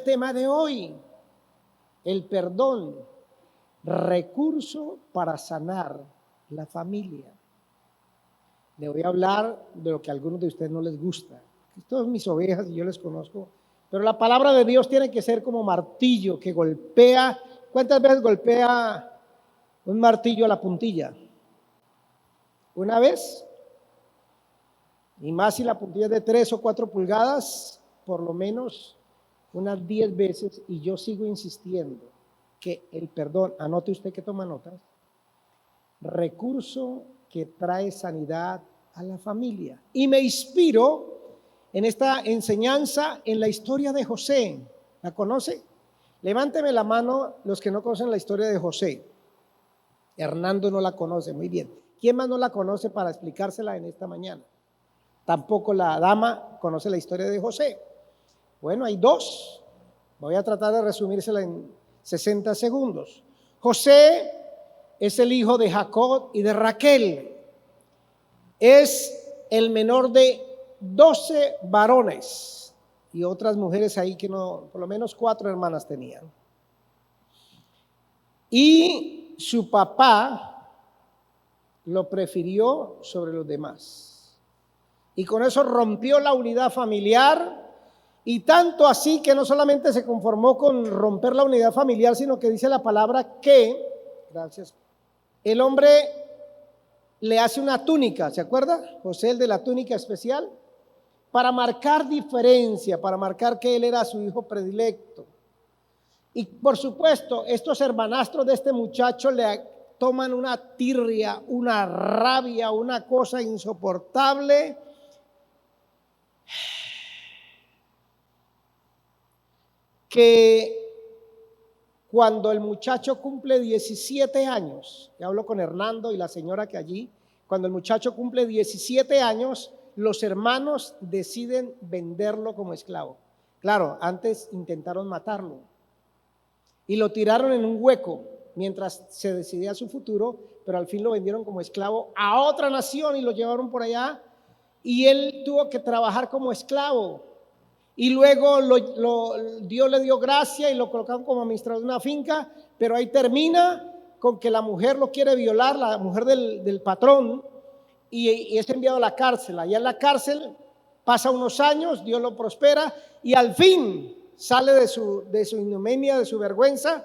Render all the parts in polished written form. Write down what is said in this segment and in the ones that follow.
tema de hoy, el perdón, recurso para sanar la familia. Le voy a hablar de lo que a algunos de ustedes no les gusta. Estas son mis ovejas y yo les conozco, pero la palabra de Dios tiene que ser como martillo que golpea. ¿Cuántas veces golpea un martillo a la puntilla? ¿Una vez? Y más si la puntilla es de 3 o 4 pulgadas, por lo menos unas 10 veces, y yo sigo insistiendo que el perdón, anote usted que toma notas, recurso que trae sanidad a la familia. Y me inspiro en esta enseñanza en la historia de José. ¿La conoce? Levánteme la mano los que no conocen la historia de José. Hernando no la conoce, muy bien. ¿Quién más no la conoce para explicársela en esta mañana? Tampoco la dama conoce la historia de José. Bueno, hay dos. Voy a tratar de resumírsela en 60 segundos. José es el hijo de Jacob y de Raquel. Es el menor de 12 varones y otras mujeres ahí que no, por lo menos 4 hermanas tenían. Y su papá lo prefirió sobre los demás. Y con eso rompió la unidad familiar, y tanto así que no solamente se conformó con romper la unidad familiar, sino que dice la palabra que, gracias, el hombre le hace una túnica, ¿se acuerda? José, el de la túnica especial, para marcar diferencia, para marcar que él era su hijo predilecto. Y por supuesto, estos hermanastros de este muchacho le toman una tirria, una rabia, una cosa insoportable. Que cuando el muchacho cumple 17 años, ya hablo con Hernando y la señora que allí, cuando el muchacho cumple 17 años, los hermanos deciden venderlo como esclavo. Claro, antes intentaron matarlo y lo tiraron en un hueco mientras se decidía su futuro, pero al fin lo vendieron como esclavo a otra nación y lo llevaron por allá, y él tuvo que trabajar como esclavo. Y luego Dios le dio gracia y lo colocaron como administrador de una finca, pero ahí termina con que la mujer lo quiere violar, la mujer del patrón, y es enviado a la cárcel. Allá en la cárcel pasa unos años, Dios lo prospera y al fin sale de su ignominia, de su vergüenza,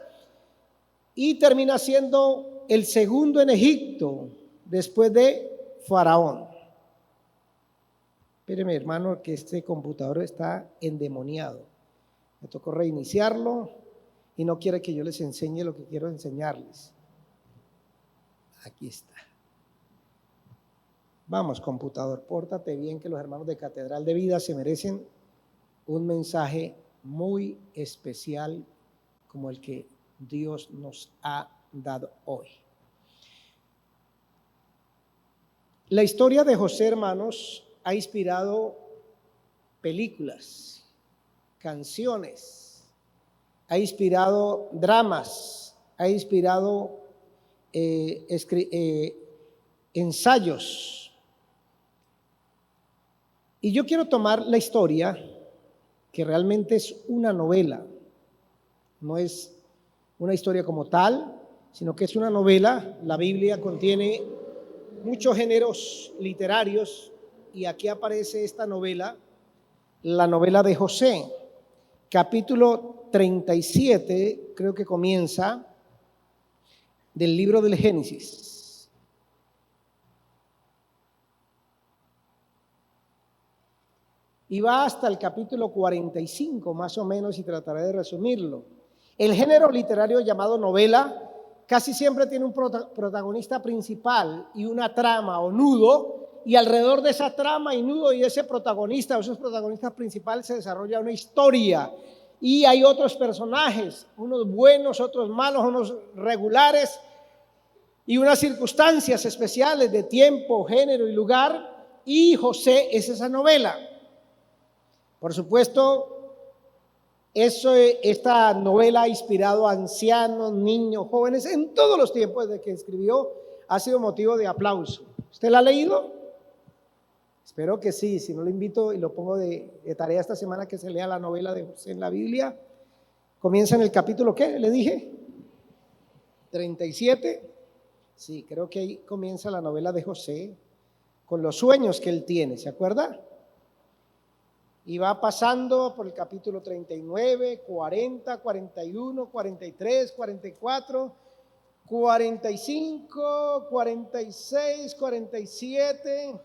y termina siendo el segundo en Egipto después de Faraón. Espéreme, hermano, que este computador está endemoniado. Me tocó reiniciarlo y no quiere que yo les enseñe lo que quiero enseñarles. Aquí está. Vamos, computador, pórtate bien, que los hermanos de Catedral de Vida se merecen un mensaje muy especial como el que Dios nos ha dado hoy. La historia de José, hermanos, ha inspirado películas, canciones, ha inspirado dramas, ha inspirado ensayos. Y yo quiero tomar la historia, que realmente es una novela, no es una historia como tal, sino que es una novela. La Biblia contiene muchos géneros literarios, y aquí aparece esta novela, la novela de José, capítulo 37, creo que comienza, del libro del Génesis. Y va hasta el capítulo 45, más o menos, y trataré de resumirlo. El género literario llamado novela casi siempre tiene un protagonista principal y una trama o nudo, y alrededor de esa trama y nudo y de ese protagonista o esos protagonistas principales se desarrolla una historia, y hay otros personajes, unos buenos, otros malos, unos regulares, y unas circunstancias especiales de tiempo, género y lugar, y José es esa novela. Por supuesto, esta novela ha inspirado a ancianos, niños, jóvenes, en todos los tiempos desde que escribió, ha sido motivo de aplauso. ¿Usted la ha leído? Espero que sí. Si no, lo invito y lo pongo de tarea esta semana, que se lea la novela de José en la Biblia. Comienza en el capítulo, ¿qué? ¿Le dije? 37. Sí, creo que ahí comienza la novela de José con los sueños que él tiene, ¿se acuerda? Y va pasando por el capítulo 39, 40, 41, 43, 44, 45, 46, 47,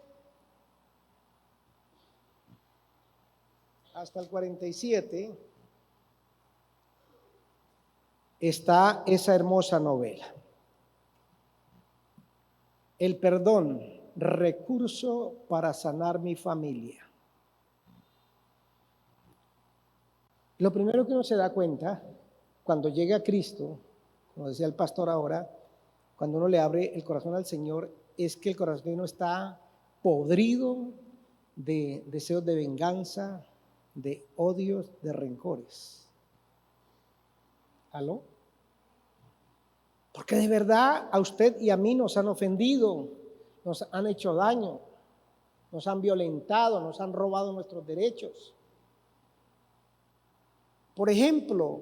hasta el 47, está esa hermosa novela. El perdón, recurso para sanar mi familia. Lo primero que uno se da cuenta cuando llega a Cristo, como decía el pastor ahora, cuando uno le abre el corazón al Señor, es que el corazón de uno está podrido de deseos de venganza, de odios, de rencores. ¿Aló? Porque de verdad a usted y a mí nos han ofendido, nos han hecho daño, nos han violentado, nos han robado nuestros derechos. Por ejemplo,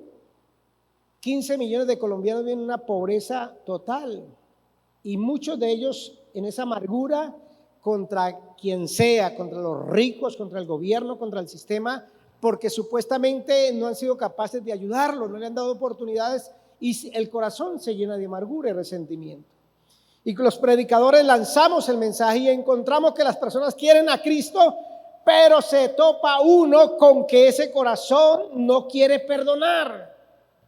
15 millones de colombianos viven en una pobreza total y muchos de ellos en esa amargura contra quien sea, contra los ricos, contra el gobierno, contra el sistema, porque supuestamente no han sido capaces de ayudarlos, no le han dado oportunidades y el corazón se llena de amargura y resentimiento. Y los predicadores lanzamos el mensaje y encontramos que las personas quieren a Cristo, pero se topa uno con que ese corazón no quiere perdonar.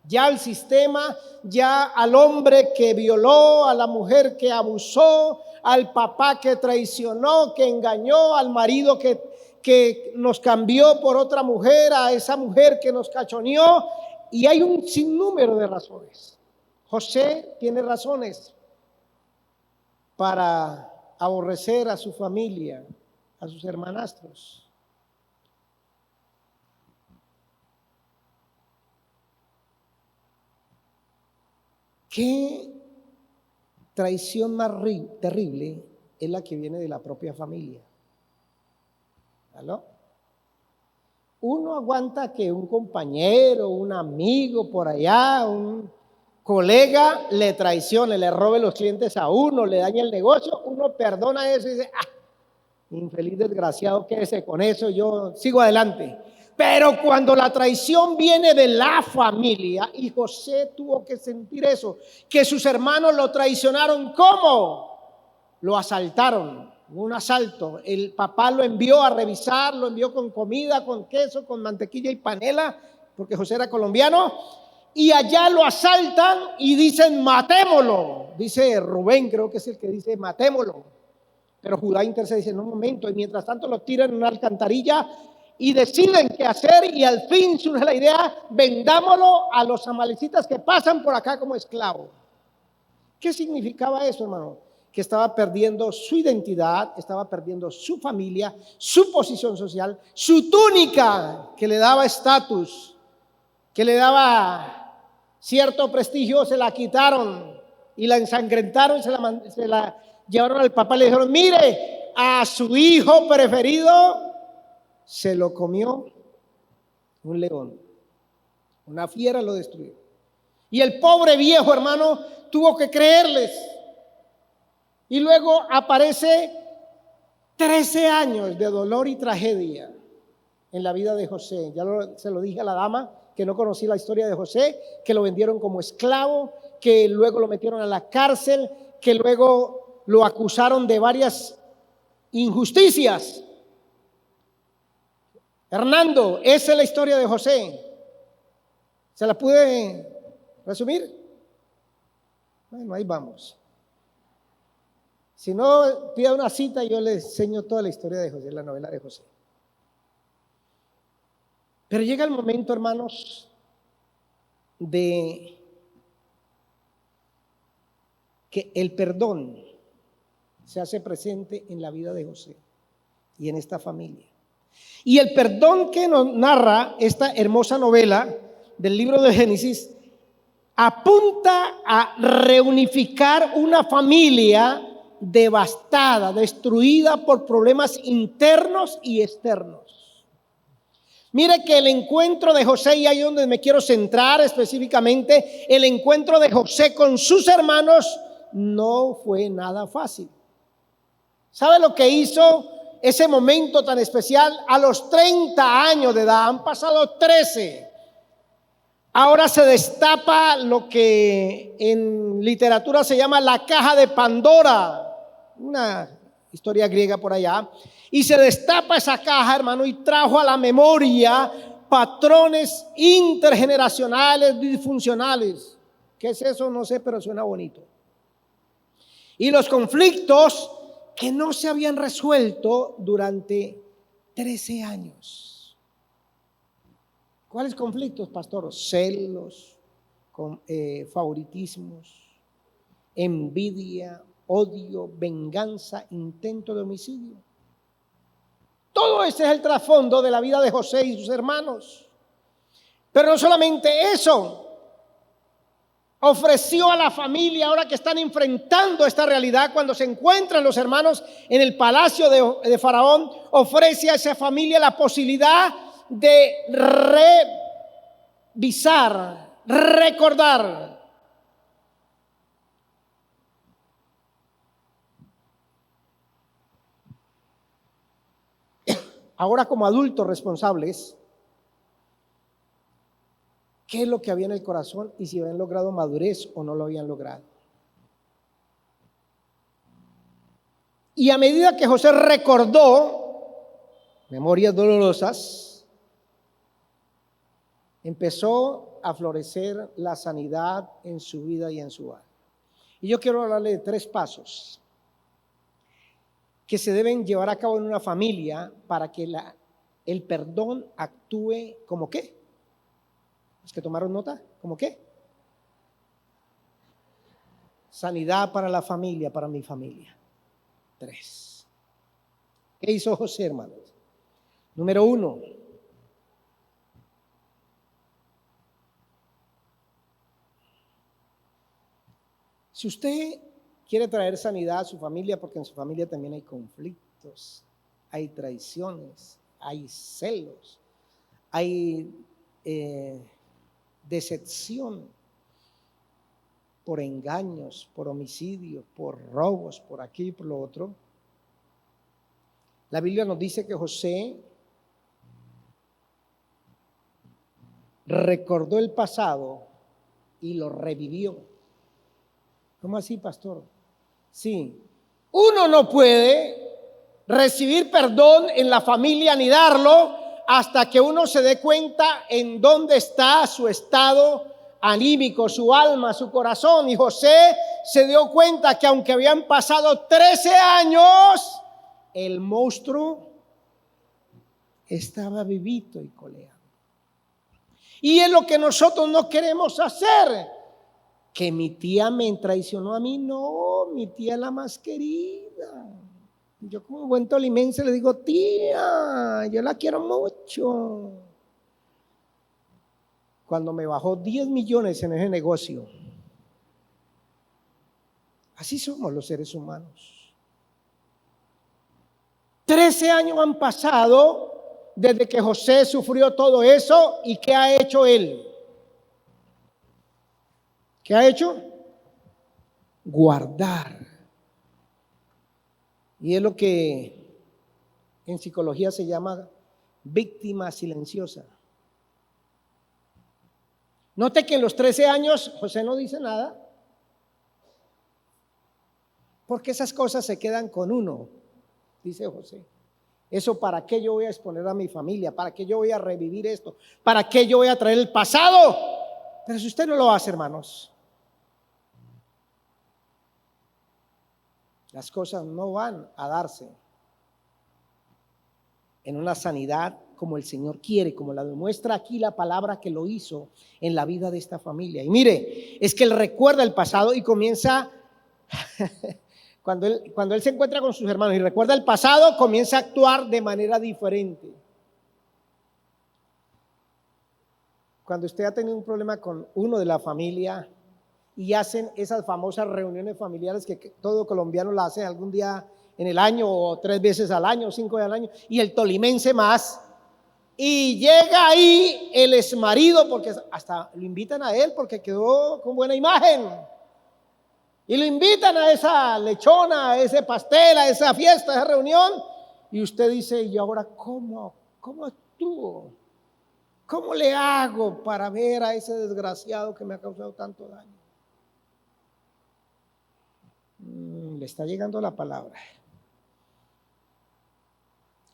Ya al sistema, ya al hombre que violó, a la mujer que abusó, al papá que traicionó, que engañó, al marido que nos cambió por otra mujer, a esa mujer que nos cachoneó. Y hay un sinnúmero de razones. José tiene razones para aborrecer a su familia, a sus hermanastros. ¿Qué traición más terrible es la que viene de la propia familia? ¿Aló? Uno aguanta que un compañero, un amigo por allá, un colega le traicione, le robe los clientes a uno, le dañe el negocio, uno perdona eso y dice, infeliz desgraciado, quédese con eso, yo sigo adelante. Pero cuando la traición viene de la familia, y José tuvo que sentir eso, que sus hermanos lo traicionaron, ¿cómo? Lo asaltaron, un asalto. El papá lo envió a revisar, lo envió con comida, con queso, con mantequilla y panela, porque José era colombiano, y allá lo asaltan y dicen, matémoslo. Dice Rubén, creo que es el que dice, matémoslo. Pero Judá intercede y dice, en un momento, y mientras tanto lo tiran en una alcantarilla y deciden qué hacer, y al fin surge la idea, vendámoslo a los amalecitas que pasan por acá como esclavo. ¿Qué significaba eso, hermano? Que estaba perdiendo su identidad, estaba perdiendo su familia, su posición social, su túnica que le daba estatus, que le daba cierto prestigio, se la quitaron y la ensangrentaron, se la llevaron al papá y le dijeron, mire, a su hijo preferido se lo comió un león, una fiera lo destruyó. Y el pobre viejo, hermano, tuvo que creerles. Y luego aparece 13 años de dolor y tragedia en la vida de José. Se lo dije a la dama que no conocí la historia de José, que lo vendieron como esclavo, que luego lo metieron a la cárcel, que luego lo acusaron de varias injusticias. Hernando, esa es la historia de José. ¿Se la pude resumir? Bueno, ahí vamos. Si no, pida una cita y yo le enseño toda la historia de José, la novela de José. Pero llega el momento, hermanos, de que el perdón se hace presente en la vida de José y en esta familia. Y el perdón que nos narra esta hermosa novela del libro de Génesis apunta a reunificar una familia devastada, destruida por problemas internos y externos. Mire que el encuentro de José, y ahí es donde me quiero centrar específicamente, el encuentro de José con sus hermanos no fue nada fácil. ¿Sabe lo que hizo ese momento tan especial? A los 30 años de edad, han pasado 13. Ahora se destapa lo que en literatura se llama la caja de Pandora, una historia griega por allá, y se destapa esa caja, hermano, y trajo a la memoria patrones intergeneracionales disfuncionales. ¿Qué es eso? No sé, pero suena bonito. Y los conflictos que no se habían resuelto durante 13 años. ¿Cuáles conflictos, pastor? Celos, favoritismos, envidia, odio, venganza, intento de homicidio. Todo ese es el trasfondo de la vida de José y sus hermanos. Pero no solamente eso, ofreció a la familia, ahora que están enfrentando esta realidad, cuando se encuentran los hermanos en el palacio de Faraón, ofrece a esa familia la posibilidad de revisar, recordar. Ahora como adultos responsables, ¿qué es lo que había en el corazón y si habían logrado madurez o no lo habían logrado? Y a medida que José recordó memorias dolorosas, empezó a florecer la sanidad en su vida y en su alma. Y yo quiero hablarle de 3 pasos que se deben llevar a cabo en una familia para que el perdón actúe como ¿qué? ¿Los que tomaron nota? ¿Cómo qué? Sanidad para la familia, para mi familia. 3. ¿Qué hizo José, hermanos? Número 1. Si usted quiere traer sanidad a su familia, porque en su familia también hay conflictos, hay traiciones, hay celos, hay decepción por engaños, por homicidios, por robos, por aquí y por lo otro. La Biblia nos dice que José recordó el pasado y lo revivió. ¿Cómo así, pastor? Sí, uno no puede recibir perdón en la familia ni darlo hasta que uno se dé cuenta en dónde está su estado anímico, su alma, su corazón. Y José se dio cuenta que aunque habían pasado 13 años, el monstruo estaba vivito y coleando. Y es lo que nosotros no queremos hacer. Que mi tía me traicionó a mí, no, mi tía es la más querida. Yo como buen tolimense le digo, tía, yo la quiero mucho. Cuando me bajó 10 millones en ese negocio. Así somos los seres humanos. 13 años han pasado desde que José sufrió todo eso. ¿Y qué ha hecho él? ¿Qué ha hecho? Guardar. Y es lo que en psicología se llama víctima silenciosa. Note que en los 13 años José no dice nada, porque esas cosas se quedan con uno, dice José. Eso, ¿para qué yo voy a exponer a mi familia? ¿Para qué yo voy a revivir esto? ¿Para qué yo voy a traer el pasado? Pero si usted no lo hace, hermanos, las cosas no van a darse en una sanidad como el Señor quiere, como la demuestra aquí la palabra que lo hizo en la vida de esta familia. Y mire, es que él recuerda el pasado y comienza, cuando él se encuentra con sus hermanos y recuerda el pasado, comienza a actuar de manera diferente. Cuando usted ha tenido un problema con uno de la familia y hacen esas famosas reuniones familiares que todo colombiano la hace algún día en el año o 3 veces al año, 5 veces al año, y el tolimense más, Y llega ahí el exmarido, porque hasta lo invitan a él porque quedó con buena imagen. Y lo invitan a esa lechona, a ese pastel, a esa fiesta, a esa reunión. Y usted dice, ¿y ahora cómo actúo? ¿Cómo le hago para ver a ese desgraciado que me ha causado tanto daño? Le está llegando la palabra.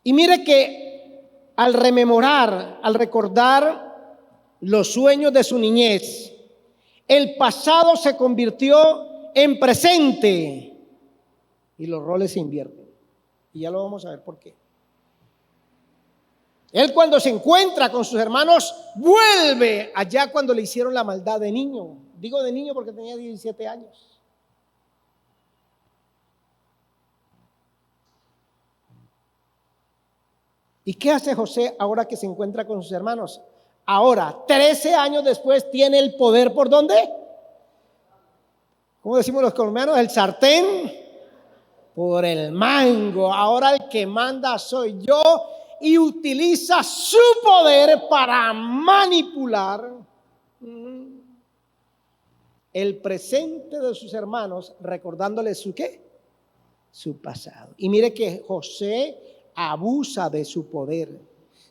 Y mire que al rememorar, al recordar los sueños de su niñez, el pasado se convirtió en presente y los roles se invierten. Y ya lo vamos a ver por qué. Él, cuando se encuentra con sus hermanos, vuelve allá cuando le hicieron la maldad de niño. Digo de niño porque tenía 17 años. ¿Y qué hace José ahora que se encuentra con sus hermanos? Ahora, 13 años después, tiene el poder. ¿Por dónde? ¿Cómo decimos los colombianos? El sartén por el mango. Ahora el que manda soy yo, y utiliza su poder para manipular el presente de sus hermanos, recordándoles su ¿qué? Su pasado. Y mire que José abusa de su poder,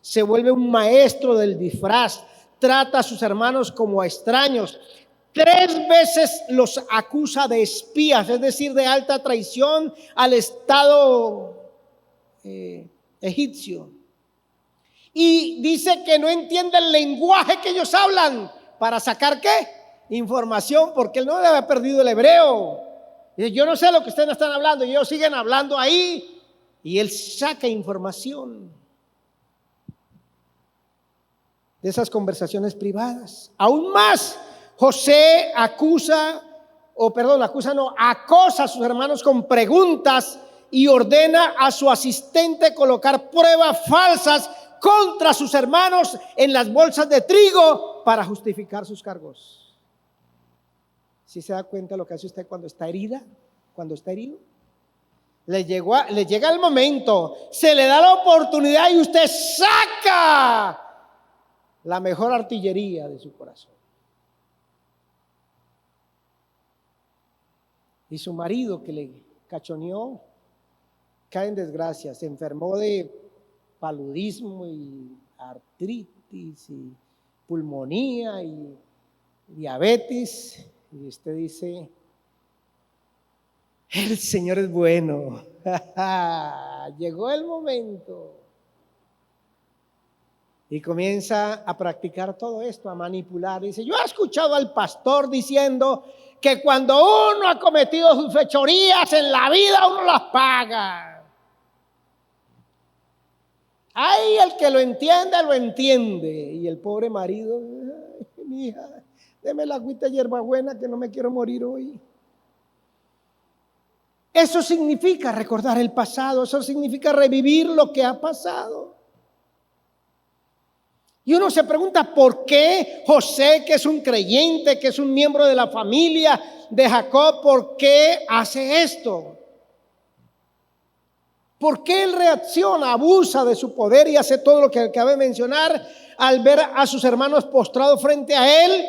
se vuelve un maestro del disfraz, trata a sus hermanos como a extraños. 3 veces los acusa de espías, es decir, de alta traición al Estado egipcio. Y dice que no entiende el lenguaje que ellos hablan. ¿Para sacar qué? Información, porque él no debe haber perdido el hebreo. Dice, yo no sé lo que ustedes están hablando, y ellos siguen hablando ahí. Y él saca información de esas conversaciones privadas. Aún más, José acosa a sus hermanos con preguntas y ordena a su asistente colocar pruebas falsas contra sus hermanos en las bolsas de trigo para justificar sus cargos. ¿Sí se da cuenta lo que hace usted cuando está herida? Cuando está herido. Le llega el momento, se le da la oportunidad y usted saca la mejor artillería de su corazón. Y su marido, que le cachoneó, cae en desgracia, se enfermó de paludismo y artritis y pulmonía y diabetes. Y usted dice, el Señor es bueno. Llegó el momento. Y comienza a practicar todo esto, a manipular. Dice, yo he escuchado al pastor diciendo que cuando uno ha cometido sus fechorías en la vida, uno las paga. Ay, el que lo entiende, lo entiende. Y el pobre marido, ay, mi hija, deme la agüita de hierbabuena que no me quiero morir hoy. Eso significa recordar el pasado, eso significa revivir lo que ha pasado. Y uno se pregunta por qué José, que es un creyente, que es un miembro de la familia de Jacob, ¿por qué hace esto? ¿Por qué él reacciona, abusa de su poder y hace todo lo que acabé de mencionar al ver a sus hermanos postrados frente a él?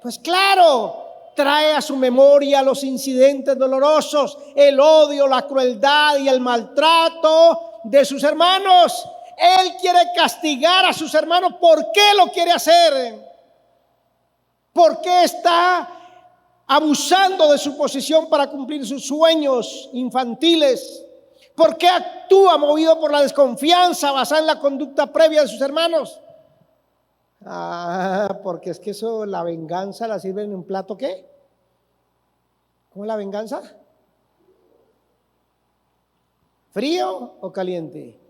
Pues claro, trae a su memoria los incidentes dolorosos, el odio, la crueldad y el maltrato de sus hermanos. Él quiere castigar a sus hermanos. ¿Por qué lo quiere hacer? ¿Por qué está abusando de su posición para cumplir sus sueños infantiles? ¿Por qué actúa movido por la desconfianza basada en la conducta previa de sus hermanos? Porque es que eso, la venganza la sirven en un plato, ¿qué? ¿Cómo es la venganza? ¿Frío o caliente?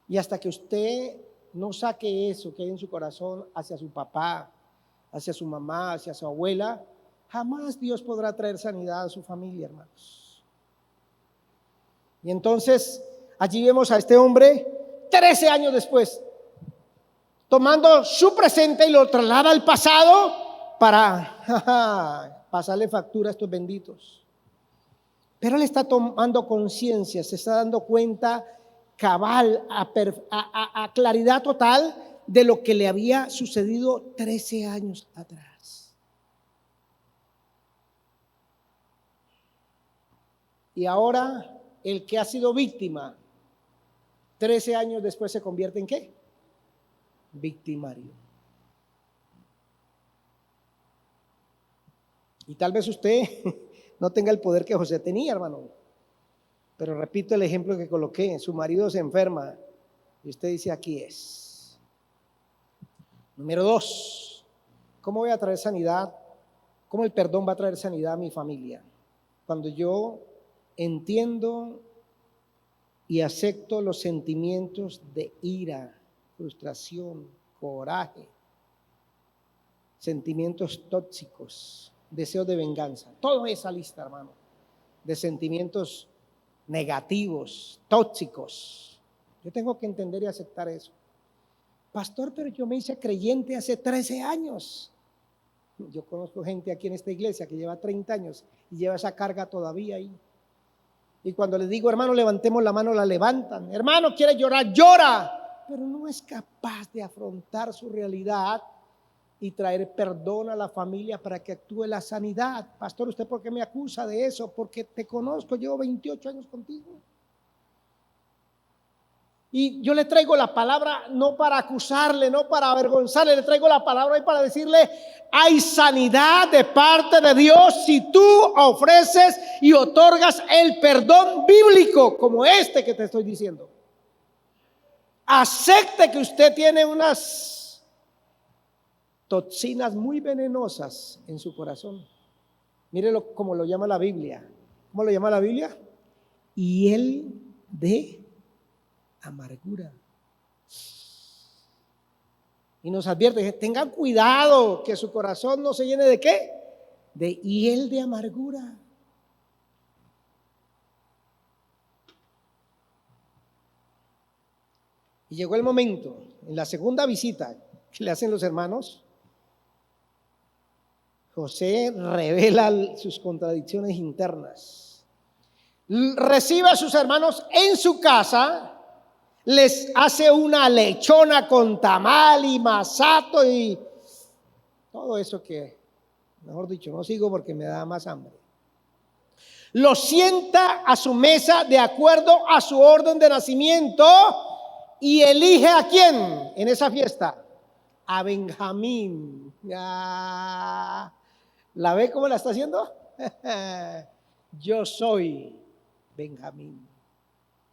Y hasta que usted no saque eso que hay en su corazón hacia su papá, hacia su mamá, hacia su abuela, jamás Dios podrá traer sanidad a su familia, hermanos. Y entonces allí vemos a este hombre 13 años después, tomando su presente y lo traslada al pasado para pasarle factura a estos benditos. Pero él está tomando conciencia, se está dando cuenta cabal, a claridad total de lo que le había sucedido 13 años atrás. Y ahora el que ha sido víctima 13 años después se convierte en ¿qué? Victimario. Y tal vez usted no tenga el poder que José tenía, hermano. Pero repito el ejemplo que coloqué: su marido se enferma y usted dice: aquí es. Número 2, ¿cómo voy a traer sanidad? ¿Cómo el perdón va a traer sanidad a mi familia? Cuando yo entiendo y acepto los sentimientos de ira, frustración, coraje, sentimientos tóxicos, deseos de venganza, toda esa lista, hermano, de sentimientos negativos, tóxicos. Yo tengo que entender y aceptar eso. Pastor, pero yo me hice creyente hace 13 años. Yo conozco gente aquí en esta iglesia que lleva 30 años y lleva esa carga todavía ahí. Y cuando les digo: hermano, levantemos la mano, la levantan. Hermano, quiere llorar, llora. Pero no es capaz de afrontar su realidad y traer perdón a la familia para que actúe la sanidad. Pastor, ¿usted por qué me acusa de eso? Porque te conozco, llevo 28 años contigo. Y yo le traigo la palabra no para acusarle, no para avergonzarle, le traigo la palabra hoy para decirle: hay sanidad de parte de Dios si tú ofreces y otorgas el perdón bíblico como este que te estoy diciendo. Acepte que usted tiene unas toxinas muy venenosas en su corazón. Mírelo como lo llama la Biblia. ¿Cómo lo llama la Biblia? Hiel de amargura. Y nos advierte: tengan cuidado que su corazón no se llene de ¿qué? De hiel de amargura. Y llegó el momento, en la segunda visita que le hacen los hermanos, José revela sus contradicciones internas. Recibe a sus hermanos en su casa, les hace una lechona con tamal y masato y todo eso que, mejor dicho, no sigo porque me da más hambre. Los sienta a su mesa de acuerdo a su orden de nacimiento y elige ¿a quién en esa fiesta? A Benjamín. ¿La ve cómo la está haciendo? Yo soy Benjamín.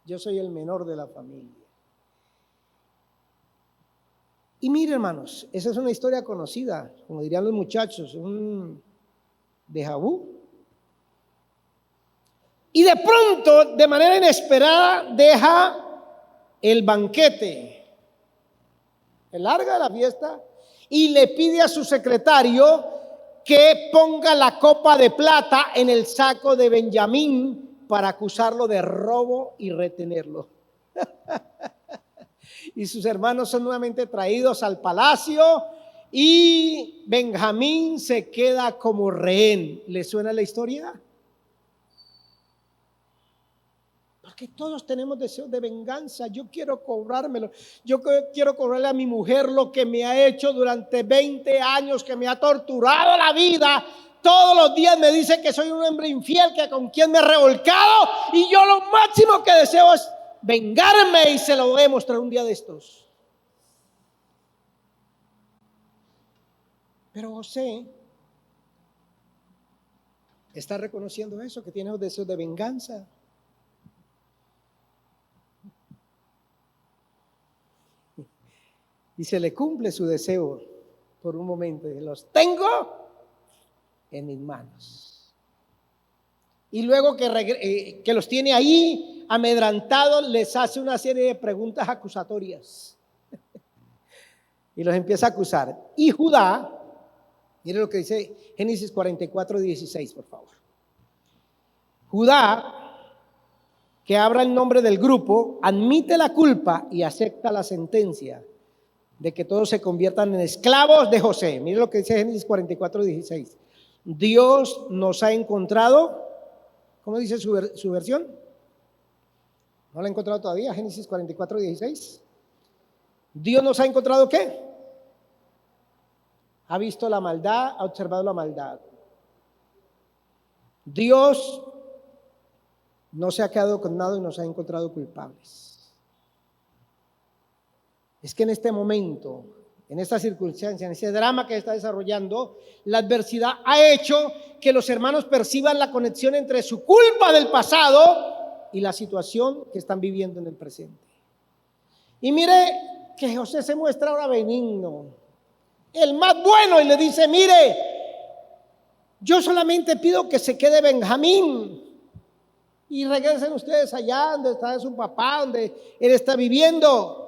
Yo soy el menor de la familia. Y mire, hermanos, esa es una historia conocida, como dirían los muchachos, un déjà vu. Y de pronto, de manera inesperada, deja el banquete, el larga de la fiesta, y le pide a su secretario que ponga la copa de plata en el saco de Benjamín para acusarlo de robo y retenerlo. Y sus hermanos son nuevamente traídos al palacio y Benjamín se queda como rehén. ¿Le suena la historia? Porque todos tenemos deseos de venganza. Yo quiero cobrármelo. Yo quiero cobrarle a mi mujer lo que me ha hecho durante 20 años, que me ha torturado la vida. Todos los días me dice que soy un hombre infiel, que con quien me he revolcado, y yo lo máximo que deseo es vengarme, y se lo voy a mostrar un día de estos. Pero José está reconociendo eso, que tiene los deseos de venganza. Y se le cumple su deseo por un momento. Y los tengo en mis manos. Y luego que los tiene ahí amedrantados, les hace una serie de preguntas acusatorias. Y los empieza a acusar. Y Judá, mire lo que dice Génesis 44:16, por favor. Judá, que habla el nombre del grupo, admite la culpa y acepta la sentencia de que todos se conviertan en esclavos de José. Mire lo que dice Génesis 44:16. Dios nos ha encontrado ¿Cómo dice su versión? ¿No la he encontrado todavía? Génesis 44:16. Dios nos ha encontrado ¿qué? Ha visto la maldad, ha observado la maldad. Dios no se ha quedado condenado y nos ha encontrado culpables. Es que en este momento, en esta circunstancia, en ese drama que está desarrollando, la adversidad ha hecho que los hermanos perciban la conexión entre su culpa del pasado y la situación que están viviendo en el presente. Y mire que José se muestra ahora benigno, el más bueno, y le dice: mire, yo solamente pido que se quede Benjamín y regresen ustedes allá donde está su papá, donde él está viviendo.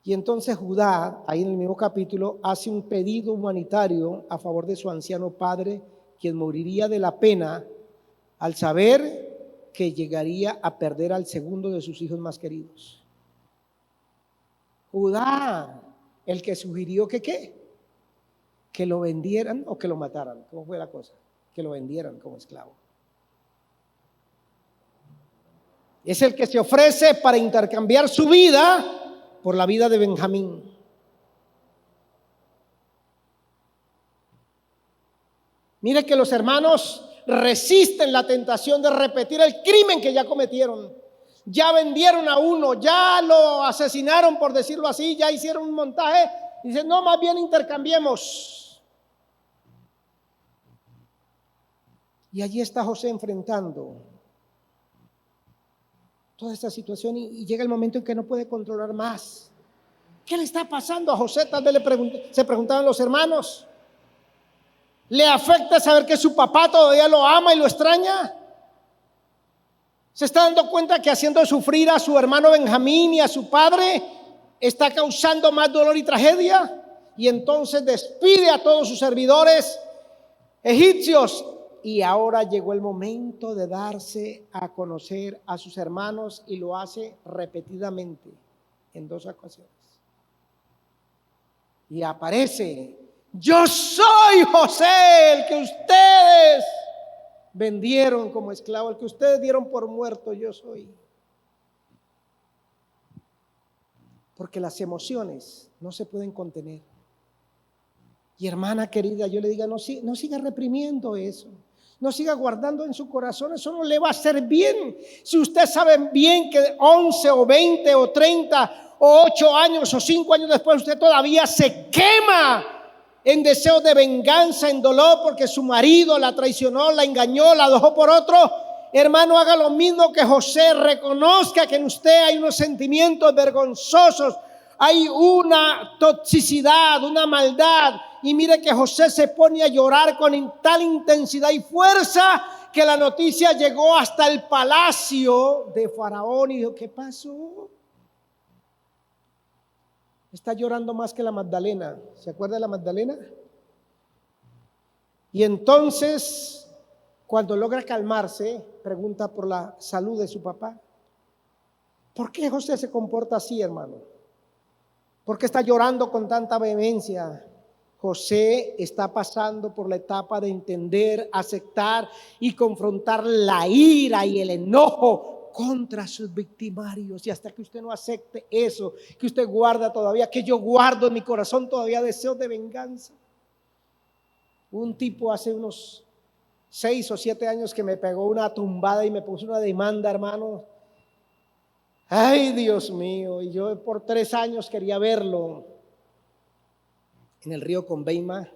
Y entonces Judá, ahí en el mismo capítulo, hace un pedido humanitario a favor de su anciano padre, quien moriría de la pena al saber que llegaría a perder al segundo de sus hijos más queridos. Judá, el que sugirió que ¿qué? Que lo vendieran o que lo mataran. ¿Cómo fue la cosa? Que lo vendieran como esclavo. Es el que se ofrece para intercambiar su vida por la vida de Benjamín. Mire que los hermanos resisten la tentación de repetir el crimen que ya cometieron. Ya vendieron a uno, ya lo asesinaron, por decirlo así, ya hicieron un montaje. Dicen: no, más bien intercambiemos. Y allí está José enfrentando toda esta situación y llega el momento en que no puede controlar más. ¿Qué le está pasando a José? Tal vez se preguntaban los hermanos. ¿Le afecta saber que su papá todavía lo ama y lo extraña? ¿Se está dando cuenta que haciendo sufrir a su hermano Benjamín y a su padre está causando más dolor y tragedia? Y entonces despide a todos sus servidores egipcios. Y ahora llegó el momento de darse a conocer a sus hermanos, y lo hace repetidamente en 2 ocasiones. Y aparece: yo soy José, el que ustedes vendieron como esclavo, el que ustedes dieron por muerto, yo soy. Porque las emociones no se pueden contener. Y hermana querida, yo le digo: no siga reprimiendo eso. No siga guardando en su corazón, eso no le va a hacer bien. Si usted sabe bien que 11 o 20 o 30 o 8 años o 5 años después usted todavía se quema en deseo de venganza, en dolor porque su marido la traicionó, la engañó, la dejó por otro, hermano, haga lo mismo que José. Reconozca que en usted hay unos sentimientos vergonzosos, hay una toxicidad, una maldad. Y mire que José se pone a llorar con tal intensidad y fuerza que la noticia llegó hasta el palacio de Faraón. Y dijo: ¿qué pasó? Está llorando más que la Magdalena. ¿Se acuerda de la Magdalena? Y entonces, cuando logra calmarse, pregunta por la salud de su papá. ¿Por qué José se comporta así, hermano? ¿Por qué está llorando con tanta vehemencia? José está pasando por la etapa de entender, aceptar y confrontar la ira y el enojo contra sus victimarios. Y hasta que usted no acepte eso, que usted guarda todavía, que yo guardo en mi corazón todavía deseos de venganza. Un tipo hace unos 6 o 7 años que me pegó una tumbada y me puso una demanda, hermano. Ay, Dios mío, y yo por 3 años quería verlo en el río Conveima,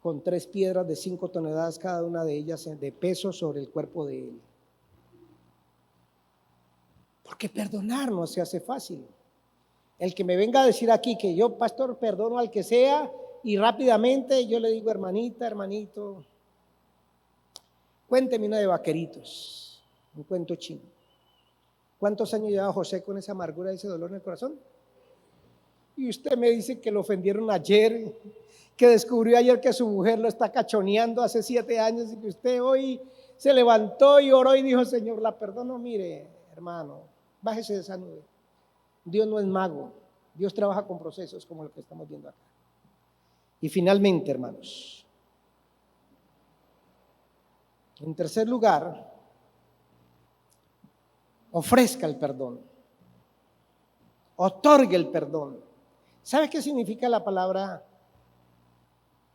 con 3 piedras de 5 toneladas cada una de ellas de peso sobre el cuerpo de él. Porque perdonar no se hace fácil. El que me venga a decir aquí que yo, pastor, perdono al que sea, y rápidamente yo le digo: hermanita, hermanito, cuénteme una de vaqueritos, un cuento chino. ¿Cuántos años lleva José con esa amargura, ese dolor en el corazón? Y usted me dice que lo ofendieron ayer, que descubrió ayer que su mujer lo está cachoneando hace 7 años, y que usted hoy se levantó y oró y dijo: Señor, la perdono. Mire, hermano, bájese de esa nube. Dios no es mago, Dios trabaja con procesos como lo que estamos viendo acá. Y finalmente, hermanos, En tercer lugar, ofrezca el perdón. Otorgue el perdón. ¿Sabe qué significa la palabra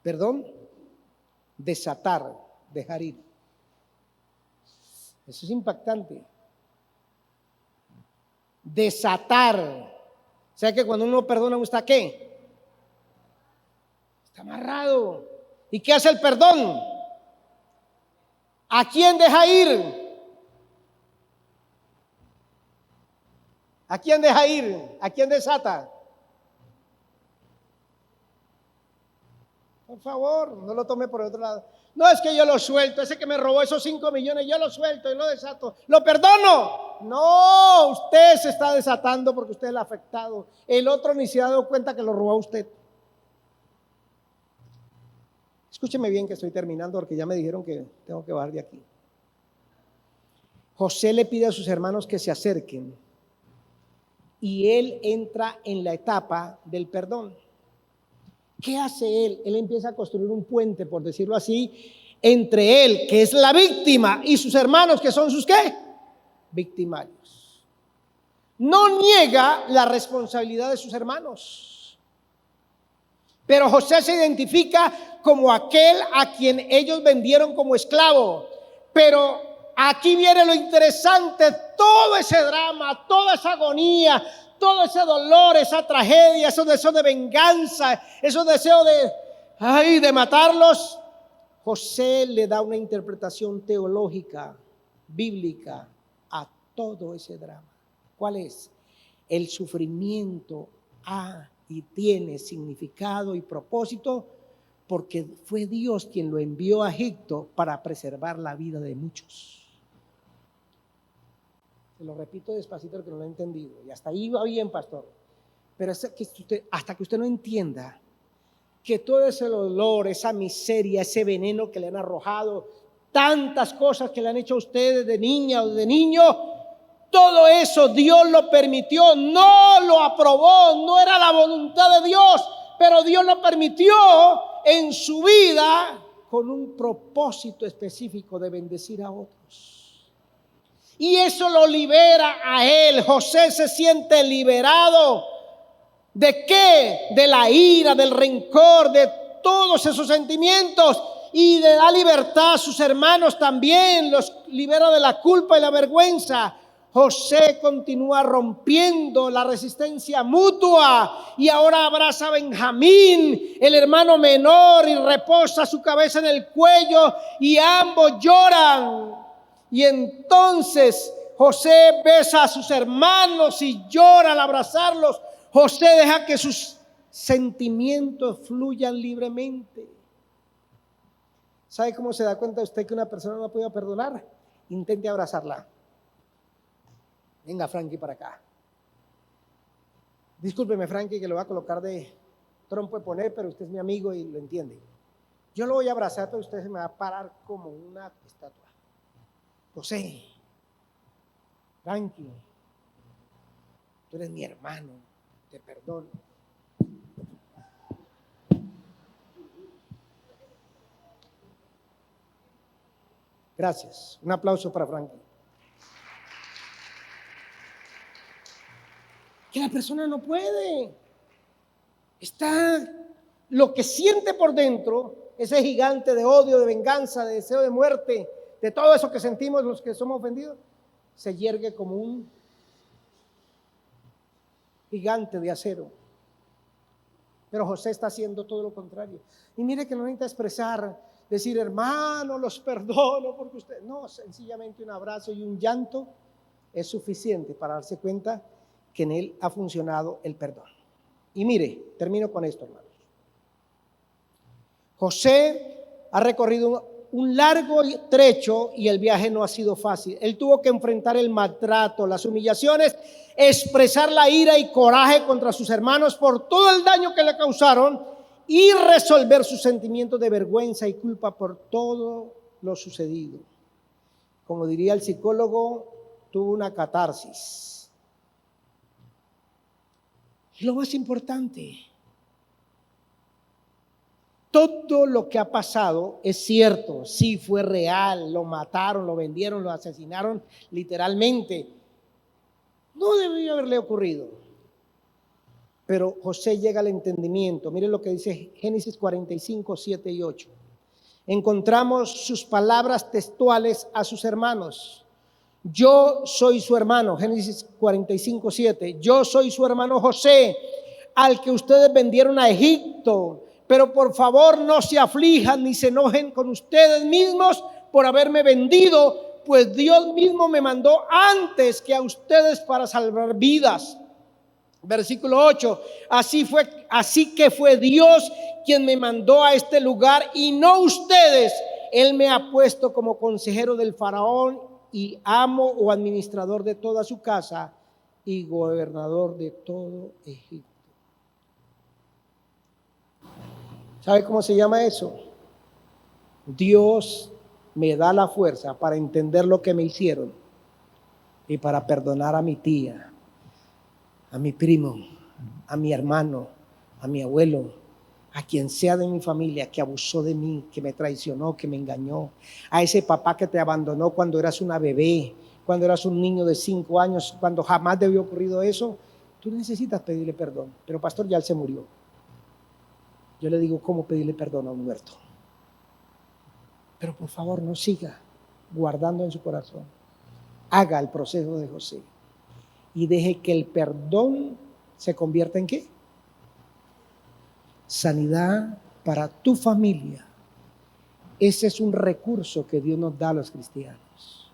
perdón? Desatar, dejar ir. Eso es impactante. Desatar. O sea que cuando uno perdona, ¿uno está qué? Está amarrado. ¿Y qué hace el perdón? ¿A quién deja ir? ¿A quién deja ir? ¿A quién desata? Por favor, no lo tome por otro lado. No es que yo lo suelto, ese que me robó esos 5 millones, yo lo suelto y lo desato. ¿Lo perdono? No, usted se está desatando porque usted es el afectado. El otro ni se ha dado cuenta que lo robó a usted. Escúcheme bien que estoy terminando porque ya me dijeron que tengo que bajar de aquí. José le pide a sus hermanos que se acerquen y él entra en la etapa del perdón. ¿Qué hace él? Él empieza a construir un puente, por decirlo así, entre él, que es la víctima, y sus hermanos, que son sus ¿qué? Victimarios. No niega la responsabilidad de sus hermanos, pero José se identifica como aquel a quien ellos vendieron como esclavo. Pero aquí viene lo interesante, todo ese drama, toda esa agonía, todo ese dolor, esa tragedia, esos deseos de venganza, esos deseos de matarlos. José le da una interpretación teológica, bíblica a todo ese drama. ¿Cuál es? El sufrimiento y tiene significado y propósito porque fue Dios quien lo envió a Egipto para preservar la vida de muchos. Se lo repito despacito porque no lo he entendido. Y hasta ahí va bien, pastor. Pero hasta que usted no entienda que todo ese dolor, esa miseria, ese veneno que le han arrojado, tantas cosas que le han hecho a ustedes de niña o de niño, todo eso Dios lo permitió, no lo aprobó, no era la voluntad de Dios, pero Dios lo permitió en su vida con un propósito específico de bendecir a otros. Y eso lo libera a él. José se siente liberado. ¿De qué? De la ira, del rencor, de todos esos sentimientos. Y le da libertad a sus hermanos también. Los libera de la culpa y la vergüenza. José continúa rompiendo la resistencia mutua y ahora abraza a Benjamín, el hermano menor, y reposa su cabeza en el cuello y ambos lloran. Y entonces José besa a sus hermanos y llora al abrazarlos. José deja que sus sentimientos fluyan libremente. ¿Sabe cómo se da cuenta usted que una persona no puede perdonar? Intente abrazarla. Venga, Frankie, para acá. Discúlpeme, Frankie, que lo va a colocar de trompo de poner, pero usted es mi amigo y lo entiende. Yo lo voy a abrazar, pero usted se me va a parar como una estatua. José, Frankie, tú eres mi hermano, te perdono. Gracias. Un aplauso para Frankie. Que la persona no puede. Está lo que siente por dentro, ese gigante de odio, de venganza, de deseo de muerte, de todo eso que sentimos los que somos ofendidos, se yergue como un gigante de acero. Pero José está haciendo todo lo contrario. Y mire que no necesita expresar, decir, hermano, los perdono porque usted. No, sencillamente un abrazo y un llanto es suficiente para darse cuenta que en él ha funcionado el perdón. Y mire, termino con esto, hermanos. José ha recorrido un largo trecho y el viaje no ha sido fácil. Él tuvo que enfrentar el maltrato, las humillaciones, expresar la ira y coraje contra sus hermanos por todo el daño que le causaron y resolver sus sentimientos de vergüenza y culpa por todo lo sucedido. Como diría el psicólogo, tuvo una catarsis. Y lo más importante, todo lo que ha pasado es cierto, sí fue real, lo mataron, lo vendieron, lo asesinaron literalmente. No debió haberle ocurrido. Pero José llega al entendimiento. Miren lo que dice Génesis 45, 7 y 8. Encontramos sus palabras textuales a sus hermanos. Yo soy su hermano, Génesis 45, 7. Yo soy su hermano José, al que ustedes vendieron a Egipto. Pero por favor no se aflijan ni se enojen con ustedes mismos por haberme vendido, pues Dios mismo me mandó antes que a ustedes para salvar vidas. Versículo 8, así que fue Dios quien me mandó a este lugar y no ustedes. Él me ha puesto como consejero del faraón y amo o administrador de toda su casa y gobernador de todo Egipto. ¿Sabe cómo se llama eso? Dios me da la fuerza para entender lo que me hicieron y para perdonar a mi tía, a mi primo, a mi hermano, a mi abuelo, a quien sea de mi familia que abusó de mí, que me traicionó, que me engañó, a ese papá que te abandonó cuando eras una bebé, cuando eras un niño de 5 años, cuando jamás debió ocurrido eso. Tú necesitas pedirle perdón. Pero pastor, ya él se murió. Yo le digo, ¿cómo pedirle perdón a un muerto? Pero por favor no siga guardando en su corazón. Haga el proceso de José y deje que el perdón se convierta en ¿qué? Sanidad para tu familia. Ese es un recurso que Dios nos da a los cristianos.